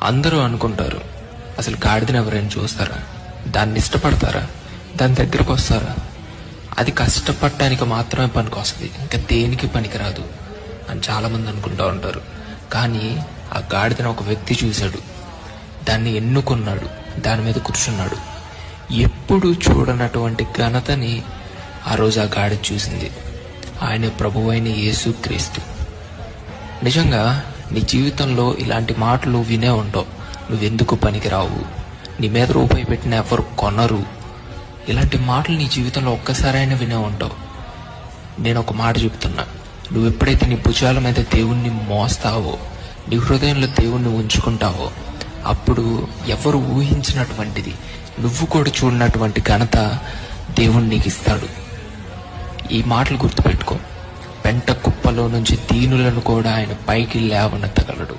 అందరూ అనుకుంటారు, అసలు గాడిదని ఎవరైనా చూస్తారా? దాన్ని ఇష్టపడతారా? దాని దగ్గరకు వస్తారా? అది కష్టపడటానికి మాత్రమే పనికి వస్తుంది, ఇంకా దేనికి పనికిరాదు అని చాలామంది అనుకుంటూ ఉంటారు. కానీ ఆ గాడిదని ఒక వ్యక్తి చూశాడు, దాన్ని ఎన్నుకున్నాడు, దాని మీద కూర్చున్నాడు. ఎప్పుడు చూడనటువంటి ఘనతని ఆ రోజు ఆ గాడిద చూసింది. ఆయన ప్రభువైన యేసుక్రీస్తు. నిజంగా నీ జీవితంలో ఇలాంటి మాటలు వినే ఉంటావు. నువ్వెందుకు పనికిరావు, నీ మీద రూపాయి పెట్టిన ఎవరు కొనరు, ఇలాంటి మాటలు నీ జీవితంలో ఒక్కసారైనా వినే ఉంటావు. నేను ఒక మాట చెప్తున్నా, నువ్వు ఎప్పుడైతే నీ భుజాల మీద దేవుణ్ణి మోస్తావో, నీ హృదయంలో దేవుణ్ణి ఉంచుకుంటావో, అప్పుడు ఎవరు ఊహించినటువంటిది, నువ్వు కూడా చూడనటువంటి ఘనత దేవుడు నీకు ఇస్తాడు. ఈ మాటలు గుర్తుపెట్టుకో. పెంట కుప్పలో నుంచి దీనులను కూడా ఆయన పైకి లేవనెత్తగలడు.